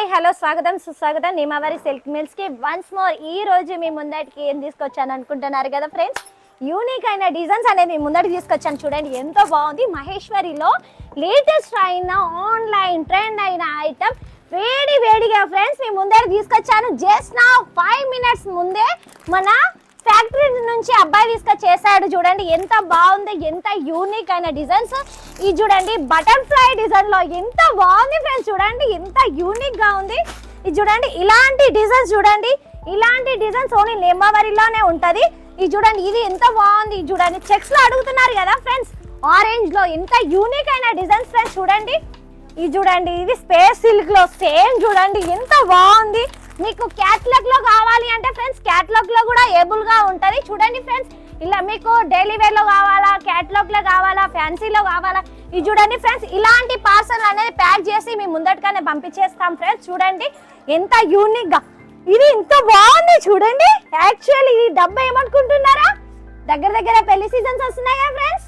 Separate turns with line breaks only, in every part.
Hi hello స్వాగతం సుస్వాగతం నిమావారి silk mills కి వన్స్ మోర్ ఈ రోజు మీ ముందటికి ఏం తీసుకొచ్చాను అనుకుంటున్నారు కదా ఫ్రెండ్స్. యూనిక్ అయిన డిజైన్స్ అనేది మీ ముందటికి తీసుకొచ్చాను. చూడండి ఎంతో బాగుంది. మహేశ్వరిలో లేటెస్ట్ అయిన ఆన్లైన్ ట్రెండ్ అయిన ఐటమ్ వేడిగా ఫ్రెండ్స్ మీ ముందర తీసుకొచ్చాను. జస్ట్ నా 5 minutes ముందే మన ఫ్యాక్టరీ నుంచి అబ్బాయి తీసుకొచ్చేసాడు. చూడండి ఎంత బాగుంది, ఎంత యూనిక్ అయిన డిజైన్స్. ఇది చూడండి బటర్ఫ్లై డిజైన్ లో ఎంత బాగుంది ఫ్రెండ్స్. చూడండి ఎంత యూనిక్ గా ఉంది. ఇది చూడండి ఇలాంటి డిజైన్స్, చూడండి ఇలాంటి డిజైన్స్ ఓన్లీ నిమావారిలోనే ఉంటది. ఇది చూడండి ఇది ఎంత బాగుంది. చూడండి చెక్స్ లో అడుగుతున్నారు కదా ఫ్రెండ్స్, ఆరెంజ్ లో ఎంత యూనిక్ అయిన డిజైన్స్ ఫ్రెండ్స్. చూడండి ఇది చూడండి ఇది స్పేస్ సిల్క్ లో సేమ్. చూడండి ఎంత బాగుంది. మీకు క్యాటలాగ్ లో కావాలి అంటే ఫ్రెండ్స్ క్యాటలాగ్ లో కూడా ఏబుల్ గా ఉంటది. చూడండి ఫ్రెండ్స్ ఇలా మీకు డైలీ వేర్ లో కావాలా, క్యాటలాగ్ లో కావాలా, ఫ్యాన్సీలో కావాలా, ఇది చూడండి ఫ్రెండ్స్ ఇలాంటి పార్సల్ అనేది ప్యాక్ చేసి మీ ముందటిగానే పంపించేస్తాం ఫ్రెండ్స్. చూడండి ఎంత యూనిక్ గా ఇది ఎంత బాగుంది. చూడండి యాక్చువల్లీ ఈ డబ్బా ఏమనుకుంటున్నారా, దగ్గర పెళ్లి సీజన్స్ వస్తున్నాయి కదా ఫ్రెండ్స్,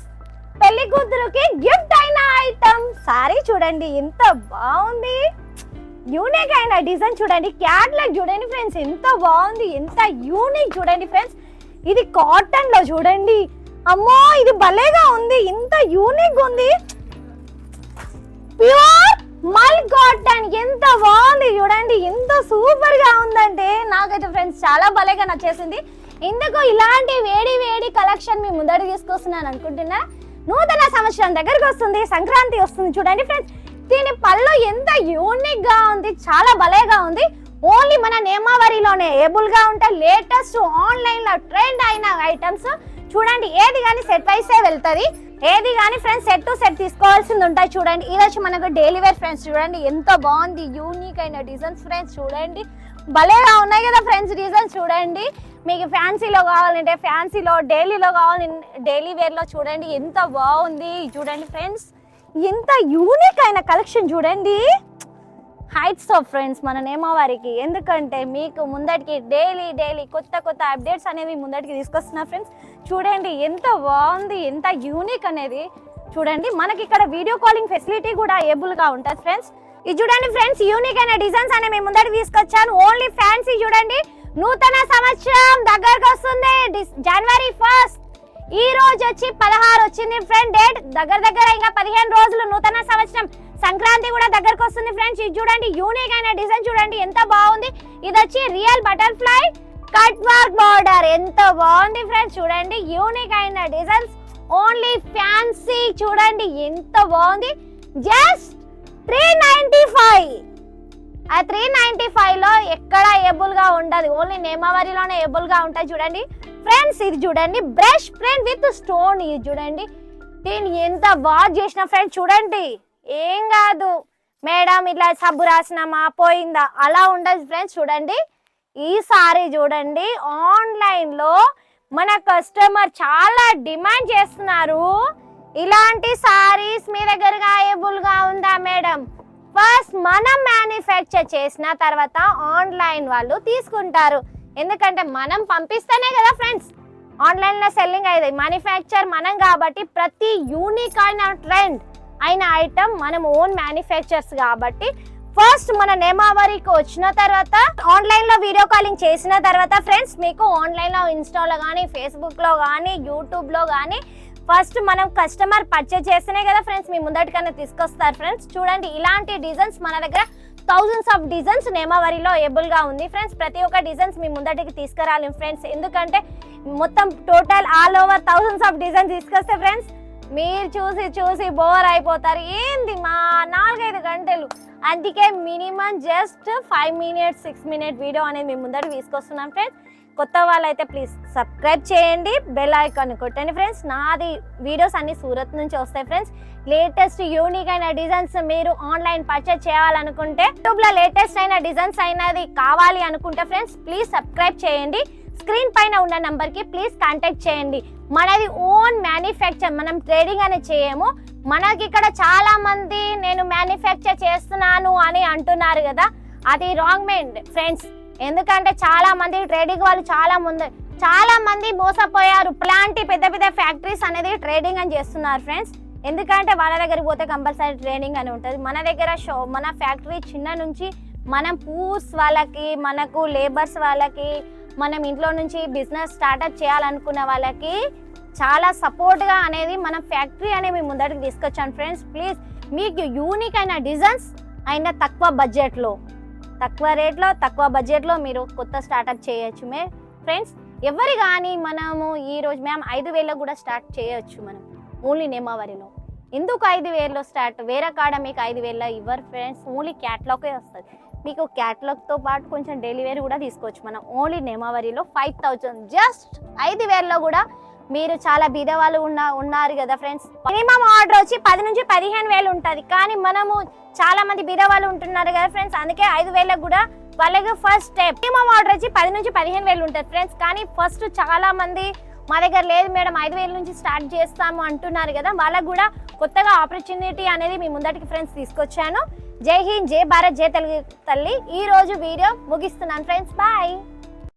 పెళ్లి కూతురుకి గిఫ్ట్ అయిన ఐటమ్ సారీ. చూడండి ఎంత బాగుంది, యూనిక్ అయిన డిజైన్. చూడండి క్యాట్లాగ్ చూడండి ఫ్రెండ్స్ ఎంత బాగుంది, ఎంత యూనిక్. చూడండి ఫ్రెండ్స్ ఇది కాటన్ లో చూడండి, అమ్మో ఇది భలేగా ఉంది, ఎంత యూనిక్ ఉంది. ప్యూర్ మల్ కాటన్ ఎంత బాగుంది. చూడండి ఎంత సూపర్ గా ఉందంటే నాకైతే ఫ్రెండ్స్ చాలా భలేగా నచ్చేసింది. ఎందుకు ఇలాంటి వేడి కలెక్షన్ మీ ముందర తీసుకొస్తున్నాను అనుకుంటున్నా. నూతన సంవత్సరం దగ్గరకు వస్తుంది, సంక్రాంతి వస్తుంది. చూడండి ఫ్రెండ్స్ దీని పళ్ళు ఎంత యూనిక్ గా ఉంది, చాలా భలేగా ఉంది. ఓన్లీ మన నిమావారిలోనే ఏబుల్ గా ఉంటాయి లేటెస్ట్ ఆన్లైన్ లో ట్రెండ్ అయిన ఐటమ్స్. చూడండి ఏది కానీ సెట్ వైసే వెళ్తుంది, ఏది కానీ ఫ్రెండ్స్ సెట్ టు సెట్ తీసుకోవాల్సింది ఉంటాయి. చూడండి ఇది వచ్చి మనకు డైలీ వేర్ ఫ్రెండ్స్. చూడండి ఎంత బాగుంది, యూనిక్ అయిన డిజైన్స్ ఫ్రెండ్స్. చూడండి భలేగా ఉన్నాయి కదా ఫ్రెండ్స్ డిజైన్స్. చూడండి మీకు ఫ్యాన్సీలో కావాలంటే ఫ్యాన్సీలో, డైలీలో కావాలి డైలీ వేర్ లో. చూడండి ఎంత బాగుంది. చూడండి ఫ్రెండ్స్ ఎంత యూనిక్ అయిన కలెక్షన్. చూడండి హైట్స్ ఆఫ్ ఫ్రెండ్స్ మన నిమావారికి, ఎందుకంటే మీకు ముందటికి డైలీ కొత్త అప్డేట్స్ అనేవి ముందటికి తీసుకొస్తున్నా ఫ్రెండ్స్. చూడండి ఎంత బాగుంది, ఎంత యూనిక్ అనేది. చూడండి మనకి ఇక్కడ వీడియో కాలింగ్ ఫెసిలిటీ కూడా ఏబుల్ గా ఉంటుంది ఫ్రెండ్స్. ఇది చూడండి ఫ్రెండ్స్ యూనిక్ అయిన డిజైన్స్ అనేవి మేము ముందటికి తీసుకొచ్చాను. Only fancy. చూడండి నూతన సంవత్సరం దగ్గరకు వస్తుంది, జనవరి 1st. ఈ రోజు వచ్చి 16 వచ్చింది ఫ్రెండ్ డేట్. దగ్గర ఇంకా 15 రోజులు నూతన సంవత్సరం, సంక్రాంతి కూడా దగ్గరకు వస్తుంది ఫ్రెండ్స్. ఇది చూడండి యూనిక్ అయిన డిజైన్. చూడండి ఎంత బాగుంది. ఇది వచ్చి real butterfly cut work border, ఎంత బాగుంది ఫ్రెండ్స్. చూడండి యూనిక్ అయిన డిజైన్స్, ఓన్లీ ఫ్యాన్సీ. చూడండి ఎంత బాగుంది. జస్ట్ 395. ఆ 395 లో ఎక్కడ ఏబుల్ గా ఉండదు, ఓన్లీ నిమావారిలోనే ఏబుల్ గా ఉంటాయి. చూడండి ఫ్రెండ్స్ ఇది చూడండి బ్రష్ ప్రింట్ విత్ స్టోన్. ఇది చూడండి దీన్ని ఎంత బాగా చేసిన ఫ్రెండ్స్. చూడండి ఏం కాదు మేడం ఇట్లా సబ్బు రాసినామా పోయిందా అలా ఉండదు ఫ్రెండ్స్. చూడండి ఈ సారీ చూడండి ఆన్లైన్ లో మన కస్టమర్ చాలా డిమాండ్ చేస్తున్నారు. ఇలాంటి సారీస్ మీ దగ్గర అవైలబుల్ గా ఉందా మేడం? ఫస్ట్ మనం మ్యానుఫ్యాక్చర్ చేసిన తర్వాత ఆన్లైన్ వాళ్ళు తీసుకుంటారు, ఎందుకంటే మనం పంపిస్తేనే కదా ఫ్రెండ్స్ ఆన్లైన్ లో సెల్లింగ్ అయ్యేది. మ్యానుఫ్యాక్చర్ మనం కాబట్టి ప్రతి యూనిక్ అయిన ట్రెండ్ అయిన ఐటమ్ మనం ఓన్ మ్యానుఫ్యాక్చర్స్ కాబట్టి ఫస్ట్ మన నిమావారికి వచ్చిన తర్వాత ఆన్లైన్ లో వీడియో కాలింగ్ చేసిన తర్వాత ఫ్రెండ్స్ మీకు ఆన్లైన్ లో ఇన్స్టాలో కానీ ఫేస్బుక్ లో కానీ యూట్యూబ్ లో కానీ ఫస్ట్ మనం కస్టమర్ పర్చేజ్ చేస్తేనే కదా ఫ్రెండ్స్ మీ ముందటికన్నా తీసుకొస్తారు ఫ్రెండ్స్. చూడండి ఇలాంటి డిజైన్స్ మన దగ్గర థౌజండ్స్ ఆఫ్ డిజైన్స్ నిమావారిలో ఏబుల్ గా ఉంది ఫ్రెండ్స్. ప్రతి ఒక్క డిజైన్స్ మీ ముందటికి తీసుకురాలి ఫ్రెండ్స్, ఎందుకంటే మొత్తం total all over thousands of designs తీసుకొస్తే ఫ్రెండ్స్ మీరు చూసి బోర్ అయిపోతారు. ఏంది మా 4-5 గంటలు, అందుకే minimum just 5 minutes 6 minute video అనేది మీ ముందర తీసుకొస్తున్నాం ఫ్రెండ్స్. కొత్త వాళ్ళైతే ప్లీజ్ సబ్స్క్రైబ్ చేయండి, బెల్ ఐకాన్ కొట్టండి ఫ్రెండ్స్. నాది వీడియోస్ అన్ని సూరత్ నుంచి వస్తాయి ఫ్రెండ్స్. లేటెస్ట్ యూనిక్ అయిన డిజైన్స్ మీరు ఆన్లైన్ పర్చేజ్ చేయాలనుకుంటే, యూట్యూబ్ లో లేటెస్ట్ అయిన డిజైన్స్ అయినది కావాలి అనుకుంటే ఫ్రెండ్స్ ప్లీజ్ సబ్స్క్రైబ్ చేయండి. స్క్రీన్ పైన ఉన్న నంబర్ కి ప్లీజ్ కాంటాక్ట్ చేయండి. మనది ఓన్ మ్యానుఫ్యాక్చర్, మనం ట్రేడింగ్ అనేది చేయము. మనకి ఇక్కడ చాలా మంది నేను మ్యానుఫ్యాక్చర్ చేస్తున్నాను అని అంటున్నారు కదా, అది రాంగ్ మైండ్ ఫ్రెండ్స్. ఎందుకంటే చాలా మంది ట్రేడింగ్ వాళ్ళు చాలా మంది మోసపోయారు. ఇలాంటి పెద్ద ఫ్యాక్టరీస్ అనేది ట్రేడింగ్ అని చేస్తున్నారు ఫ్రెండ్స్. ఎందుకంటే వాళ్ళ దగ్గరికి పోతే కంపల్సరీ ట్రైనింగ్ అని ఉంటుంది. మన దగ్గర మన ఫ్యాక్టరీ చిన్న నుంచి మనం పూర్స్ వాళ్ళకి, మనకు లేబర్స్ వాళ్ళకి, మనం ఇంట్లో నుంచి బిజినెస్ స్టార్ట్అప్ చేయాలనుకున్న వాళ్ళకి చాలా సపోర్ట్గా అనేది మనం ఫ్యాక్టరీ అనేది మేము ముందరికి తీసుకొచ్చాను ఫ్రెండ్స్. ప్లీజ్ మీకు యూనిక్ అయిన డిజైన్స్ అయిన తక్కువ బడ్జెట్లో, తక్కువ రేట్లో, తక్కువ బడ్జెట్లో మీరు కొత్త స్టార్ట్అప్ చేయొచ్చు ఫ్రెండ్స్. ఎవరు కానీ మనము ఈరోజు మేము 5,000 కూడా స్టార్ట్ చేయొచ్చు. మనం ఓన్లీ నేమావరిలో ఎందుకు 5,000 స్టార్ట్, వేరే కాడ మీకు 5,000 ఇవ్వరు ఫ్రెండ్స్. ఓన్లీ క్యాట్లాగే వస్తుంది. మీకు క్యాట్లాగ్తో పాటు కొంచెం డెలివరీ కూడా తీసుకోవచ్చు. మనం ఓన్లీ నేమావరిలో 5,000 జస్ట్ 5,000లో కూడా మీరు చాలా బీద వాళ్ళు ఉన్నారు కదా ఫ్రెండ్స్. మినిమం ఆర్డర్ వచ్చి 10 నుంచి 15,000 ఉంటుంది. కానీ మనము చాలా మంది బీద వాళ్ళు ఉంటున్నారు కదా ఫ్రెండ్స్, అందుకే 5,000 కూడా వాళ్ళకి ఫస్ట్ స్టెప్. మినిమం ఆర్డర్ వచ్చి 10 నుంచి 15,000 ఉంటుంది ఫ్రెండ్స్. కానీ ఫస్ట్ చాలా మంది మా దగ్గర లేదు మేడం 5,000 నుంచి స్టార్ట్ చేస్తాము అంటున్నారు కదా, వాళ్ళకు కూడా కొత్తగా ఆపర్చునిటీ అనేది మీ ముందటికి ఫ్రెండ్స్ తీసుకొచ్చాను. జై హింద్, జై భారత్, జై తెలుగు తల్లి. ఈ రోజు వీడియో ముగిస్తున్నాను ఫ్రెండ్స్. బాయ్.